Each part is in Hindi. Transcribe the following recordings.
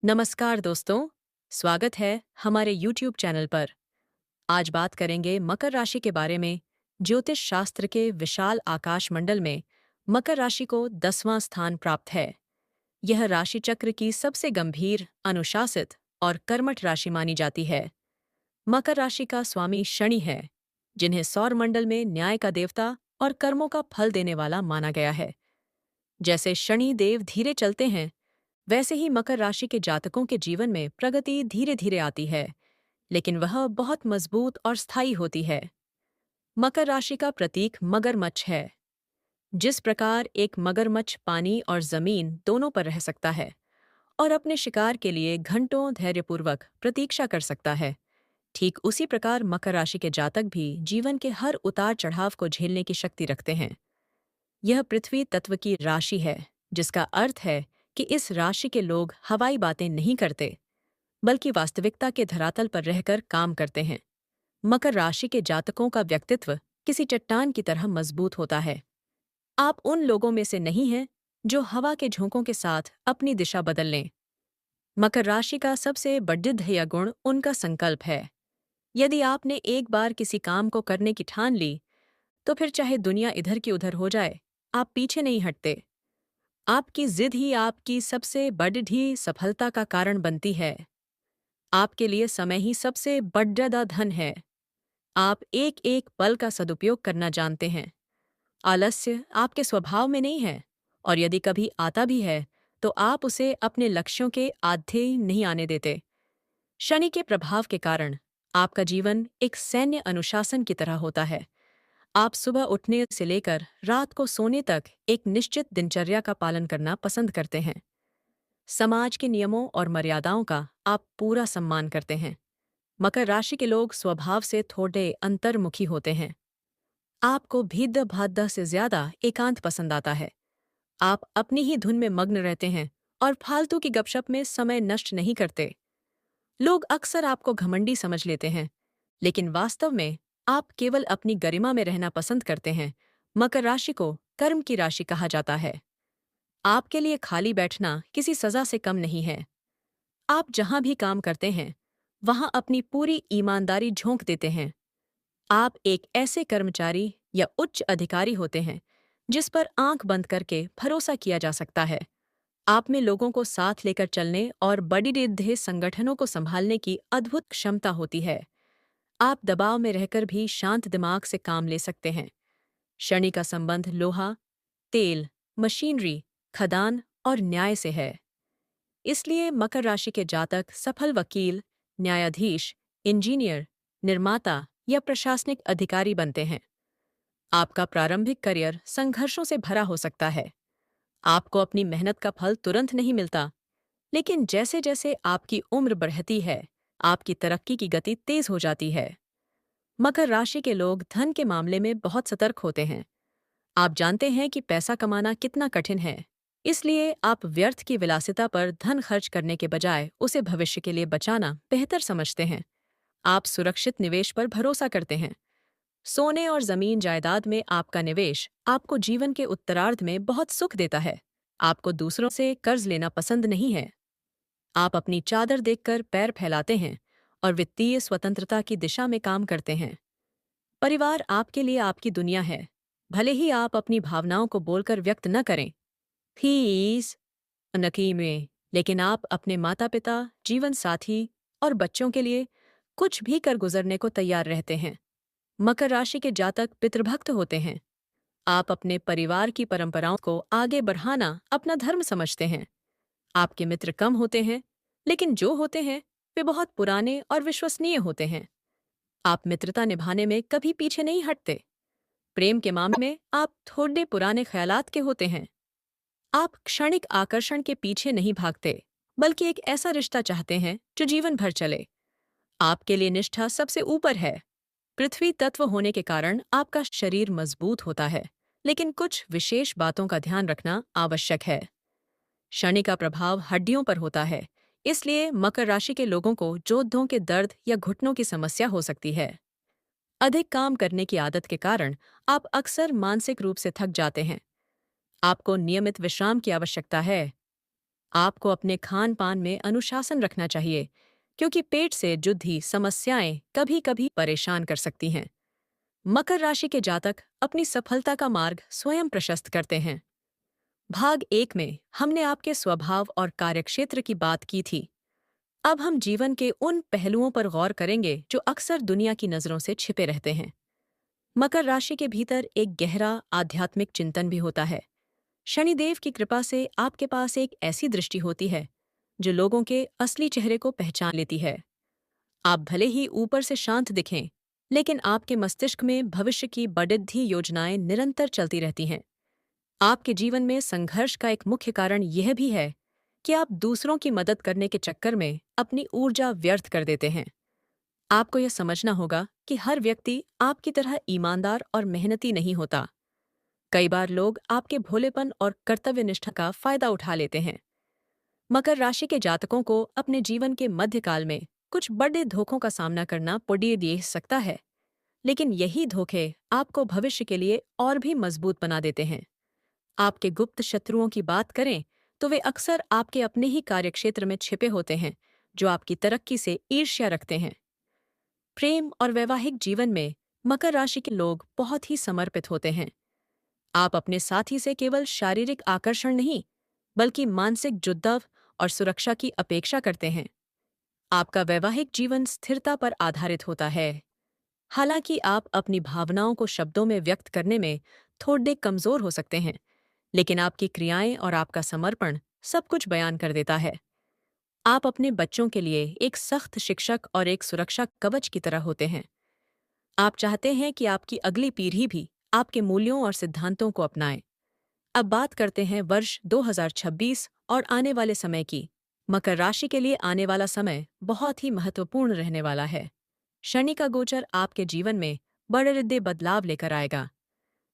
नमस्कार दोस्तों, स्वागत है हमारे YouTube चैनल पर। आज बात करेंगे मकर राशि के बारे में। ज्योतिष शास्त्र के विशाल आकाश मंडल में मकर राशि को 10वां स्थान प्राप्त है। यह राशि चक्र की सबसे गंभीर, अनुशासित और कर्मठ राशि मानी जाती है। मकर राशि का स्वामी शनि है, जिन्हें सौर मंडल में न्याय का देवता और कर्मों का फल देने वाला माना गया है। जैसे शनि देव धीरे चलते हैं, वैसे ही मकर राशि के जातकों के जीवन में प्रगति धीरे धीरे आती है, लेकिन वह बहुत मजबूत और स्थायी होती है। मकर राशि का प्रतीक मगरमच्छ है। जिस प्रकार एक मगरमच्छ पानी और जमीन दोनों पर रह सकता है और अपने शिकार के लिए घंटों धैर्यपूर्वक प्रतीक्षा कर सकता है, ठीक उसी प्रकार मकर राशि के जातक भी जीवन के हर उतार चढ़ाव को झेलने की शक्ति रखते हैं। यह पृथ्वी तत्व की राशि है, जिसका अर्थ है कि इस राशि के लोग हवाई बातें नहीं करते, बल्कि वास्तविकता के धरातल पर रहकर काम करते हैं। मकर राशि के जातकों का व्यक्तित्व किसी चट्टान की तरह मजबूत होता है। आप उन लोगों में से नहीं हैं जो हवा के झोंकों के साथ अपनी दिशा बदल लें। मकर राशि का सबसे बड़िध्य गुण उनका संकल्प है। यदि आपने एक बार किसी काम को करने की ठान ली, तो फिर चाहे दुनिया इधर की उधर हो जाए, आप पीछे नहीं हटते। आपकी जिद ही आपकी सबसे बड़ी सफलता का कारण बनती है। आपके लिए समय ही सबसे बड़ा धन है। आप एक एक पल का सदुपयोग करना जानते हैं। आलस्य आपके स्वभाव में नहीं है, और यदि कभी आता भी है तो आप उसे अपने लक्ष्यों के आधे नहीं आने देते। शनि के प्रभाव के कारण आपका जीवन एक सैन्य अनुशासन की तरह होता है। आप सुबह उठने से लेकर रात को सोने तक एक निश्चित दिनचर्या का पालन करना पसंद करते हैं। समाज के नियमों और मर्यादाओं का आप पूरा सम्मान करते हैं। मकर राशि के लोग स्वभाव से थोड़े अंतर्मुखी होते हैं। आपको भीद्द भाद्द से ज्यादा एकांत पसंद आता है। आप अपनी ही धुन में मग्न रहते हैं और फालतू की गपशप में समय नष्ट नहीं करते। लोग अक्सर आपको घमंडी समझ लेते हैं, लेकिन वास्तव में आप केवल अपनी गरिमा में रहना पसंद करते हैं। मकर राशि को कर्म की राशि कहा जाता है। आपके लिए खाली बैठना किसी सजा से कम नहीं है। आप जहां भी काम करते हैं, वहां अपनी पूरी ईमानदारी झोंक देते हैं। आप एक ऐसे कर्मचारी या उच्च अधिकारी होते हैं जिस पर आंख बंद करके भरोसा किया जा सकता है। आप में लोगों को साथ लेकर चलने और बड़ी रिद्धे संगठनों को संभालने की अद्भुत क्षमता होती है। आप दबाव में रहकर भी शांत दिमाग से काम ले सकते हैं। शनि का संबंध लोहा, तेल, मशीनरी, खदान और न्याय से है। इसलिए मकर राशि के जातक सफल वकील, न्यायाधीश, इंजीनियर, निर्माता या प्रशासनिक अधिकारी बनते हैं। आपका प्रारंभिक करियर संघर्षों से भरा हो सकता है। आपको अपनी मेहनत का फल तुरंत नहीं मिलता, लेकिन जैसे जैसे आपकी उम्र बढ़ती है, आपकी तरक्की की गति तेज हो जाती है। मकर राशि के लोग धन के मामले में बहुत सतर्क होते हैं। आप जानते हैं कि पैसा कमाना कितना कठिन है, इसलिए आप व्यर्थ की विलासिता पर धन खर्च करने के बजाय उसे भविष्य के लिए बचाना बेहतर समझते हैं। आप सुरक्षित निवेश पर भरोसा करते हैं। सोने और जमीन जायदाद में आपका निवेश आपको जीवन के उत्तरार्ध में बहुत सुख देता है। आपको दूसरों से कर्ज लेना पसंद नहीं है। आप अपनी चादर देखकर पैर फैलाते हैं और वित्तीय स्वतंत्रता की दिशा में काम करते हैं। परिवार आपके लिए आपकी दुनिया है, भले ही आप अपनी भावनाओं को बोलकर व्यक्त न करें। फीस नकी में, लेकिन आप अपने माता पिता, जीवन साथी और बच्चों के लिए कुछ भी कर गुजरने को तैयार रहते हैं। मकर राशि के जातक पितृभक्त होते हैं। आप अपने परिवार की परंपराओं को आगे बढ़ाना अपना धर्म समझते हैं। आपके मित्र कम होते हैं, लेकिन जो होते हैं वे बहुत पुराने और विश्वसनीय होते हैं। आप मित्रता निभाने में कभी पीछे नहीं हटते। प्रेम के मामले में आप थोड़े पुराने ख्यालात के होते हैं। आप क्षणिक आकर्षण के पीछे नहीं भागते, बल्कि एक ऐसा रिश्ता चाहते हैं जो जीवन भर चले। आपके लिए निष्ठा सबसे ऊपर है। पृथ्वी तत्व होने के कारण आपका शरीर मजबूत होता है, लेकिन कुछ विशेष बातों का ध्यान रखना आवश्यक है। शनि का प्रभाव हड्डियों पर होता है, इसलिए मकर राशि के लोगों को जोड़ों के दर्द या घुटनों की समस्या हो सकती है। अधिक काम करने की आदत के कारण आप अक्सर मानसिक रूप से थक जाते हैं। आपको नियमित विश्राम की आवश्यकता है। आपको अपने खान पान में अनुशासन रखना चाहिए, क्योंकि पेट से जुड़ी समस्याएं कभी-कभी परेशान कर सकती हैं। मकर राशि के जातक अपनी सफलता का मार्ग स्वयं प्रशस्त करते हैं। भाग 1 में हमने आपके स्वभाव और कार्यक्षेत्र की बात की थी। अब हम जीवन के उन पहलुओं पर गौर करेंगे जो अक्सर दुनिया की नजरों से छिपे रहते हैं। मकर राशि के भीतर एक गहरा आध्यात्मिक चिंतन भी होता है। शनिदेव की कृपा से आपके पास एक ऐसी दृष्टि होती है जो लोगों के असली चेहरे को पहचान लेती है। आप भले ही ऊपर से शांत दिखें, लेकिन आपके मस्तिष्क में भविष्य की बढ़ती योजनाएं निरंतर चलती रहती हैं। आपके जीवन में संघर्ष का एक मुख्य कारण यह भी है कि आप दूसरों की मदद करने के चक्कर में अपनी ऊर्जा व्यर्थ कर देते हैं। आपको यह समझना होगा कि हर व्यक्ति आपकी तरह ईमानदार और मेहनती नहीं होता। कई बार लोग आपके भोलेपन और कर्तव्यनिष्ठा का फायदा उठा लेते हैं। मकर राशि के जातकों को अपने जीवन के मध्यकाल में कुछ बड़े धोखों का सामना करना पड़ सकता है, लेकिन यही धोखे आपको भविष्य के लिए और भी मजबूत बना देते हैं। आपके गुप्त शत्रुओं की बात करें तो वे अक्सर आपके अपने ही कार्यक्षेत्र में छिपे होते हैं, जो आपकी तरक्की से ईर्ष्या रखते हैं। प्रेम और वैवाहिक जीवन में मकर राशि के लोग बहुत ही समर्पित होते हैं। आप अपने साथी से केवल शारीरिक आकर्षण नहीं, बल्कि मानसिक जुड़ाव और सुरक्षा की अपेक्षा करते हैं। आपका वैवाहिक जीवन स्थिरता पर आधारित होता है। हालांकि आप अपनी भावनाओं को शब्दों में व्यक्त करने में थोड़े कमजोर हो सकते हैं, लेकिन आपकी क्रियाएं और आपका समर्पण सब कुछ बयान कर देता है। आप अपने बच्चों के लिए एक सख्त शिक्षक और एक सुरक्षा कवच की तरह होते हैं। आप चाहते हैं कि आपकी अगली पीढ़ी भी आपके मूल्यों और सिद्धांतों को अपनाए। अब बात करते हैं वर्ष 2026 और आने वाले समय की। मकर राशि के लिए आने वाला समय बहुत ही महत्वपूर्ण रहने वाला है। शनि का गोचर आपके जीवन में बड़े बदलाव लेकर आएगा।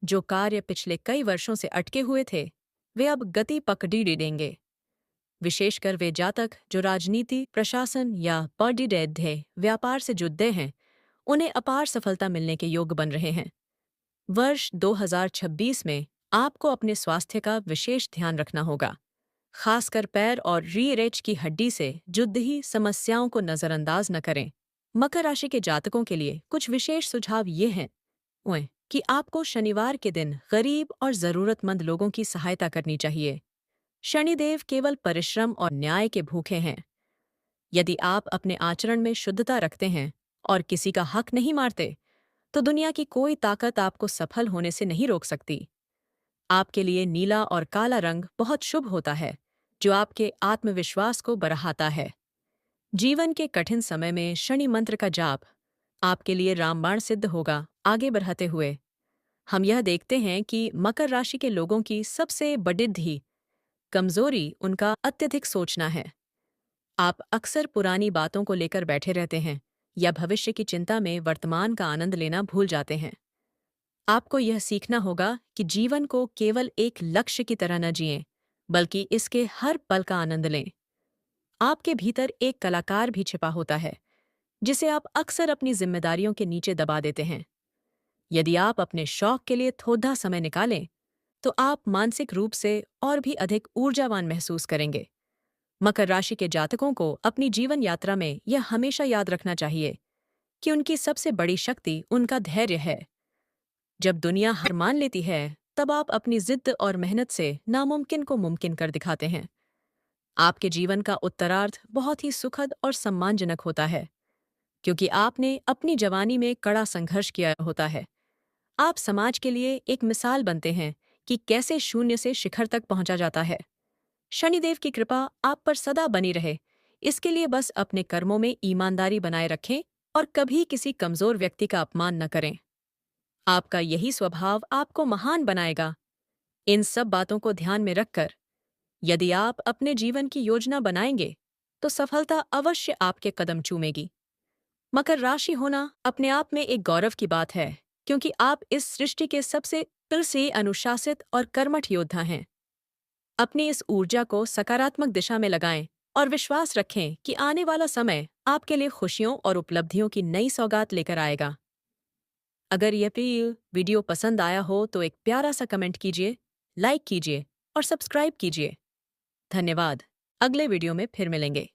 जो कार्य पिछले कई वर्षों से अटके हुए थे, वे अब गति पकड़ी देंगे। विशेषकर वे जातक जो राजनीति, प्रशासन या पॉलिटिक्स व्यापार से जुड़े हैं, उन्हें अपार सफलता मिलने के योग बन रहे हैं। वर्ष 2026 में आपको अपने स्वास्थ्य का विशेष ध्यान रखना होगा। खासकर पैर और रीढ़ की हड्डी से जुड़ी समस्याओं को नजरअंदाज न करें। मकर राशि के जातकों के लिए कुछ विशेष सुझाव ये हैं कि आपको शनिवार के दिन गरीब और जरूरतमंद लोगों की सहायता करनी चाहिए। शनिदेव केवल परिश्रम और न्याय के भूखे हैं। यदि आप अपने आचरण में शुद्धता रखते हैं और किसी का हक नहीं मारते, तो दुनिया की कोई ताकत आपको सफल होने से नहीं रोक सकती। आपके लिए नीला और काला रंग बहुत शुभ होता है, जो आपके आत्मविश्वास को बढ़ाता है। जीवन के कठिन समय में शनि मंत्र का जाप आपके लिए रामबाण सिद्ध होगा। आगे बढ़ते हुए हम यह देखते हैं कि मकर राशि के लोगों की सबसे बड़ी कमजोरी उनका अत्यधिक सोचना है। आप अक्सर पुरानी बातों को लेकर बैठे रहते हैं या भविष्य की चिंता में वर्तमान का आनंद लेना भूल जाते हैं। आपको यह सीखना होगा कि जीवन को केवल एक लक्ष्य की तरह न जिएं, बल्कि इसके हर पल का आनंद लें। आपके भीतर एक कलाकार भी छिपा होता है, जिसे आप अक्सर अपनी जिम्मेदारियों के नीचे दबा देते हैं। यदि आप अपने शौक के लिए थोड़ा समय निकालें, तो आप मानसिक रूप से और भी अधिक ऊर्जावान महसूस करेंगे। मकर राशि के जातकों को अपनी जीवन यात्रा में यह हमेशा याद रखना चाहिए कि उनकी सबसे बड़ी शक्ति उनका धैर्य है। जब दुनिया हार मान लेती है, तब आप अपनी जिद और मेहनत से नामुमकिन को मुमकिन कर दिखाते हैं। आपके जीवन का उत्तरार्ध बहुत ही सुखद और सम्मानजनक होता है, क्योंकि आपने अपनी जवानी में कड़ा संघर्ष किया होता है। आप समाज के लिए एक मिसाल बनते हैं कि कैसे शून्य से शिखर तक पहुंचा जाता है। शनिदेव की कृपा आप पर सदा बनी रहे, इसके लिए बस अपने कर्मों में ईमानदारी बनाए रखें और कभी किसी कमजोर व्यक्ति का अपमान न करें। आपका यही स्वभाव आपको महान बनाएगा। इन सब बातों को ध्यान में रखकर यदि आप अपने जीवन की योजना बनाएंगे, तो सफलता अवश्य आपके कदम चूमेगी। मकर राशि होना अपने आप में एक गौरव की बात है, क्योंकि आप इस सृष्टि के सबसे दिल से अनुशासित और कर्मठ योद्धा हैं। अपनी इस ऊर्जा को सकारात्मक दिशा में लगाएं और विश्वास रखें कि आने वाला समय आपके लिए खुशियों और उपलब्धियों की नई सौगात लेकर आएगा। अगर यह वीडियो पसंद आया हो तो एक प्यारा सा कमेंट कीजिए, लाइक कीजिए और सब्सक्राइब कीजिए। धन्यवाद। अगले वीडियो में फिर मिलेंगे।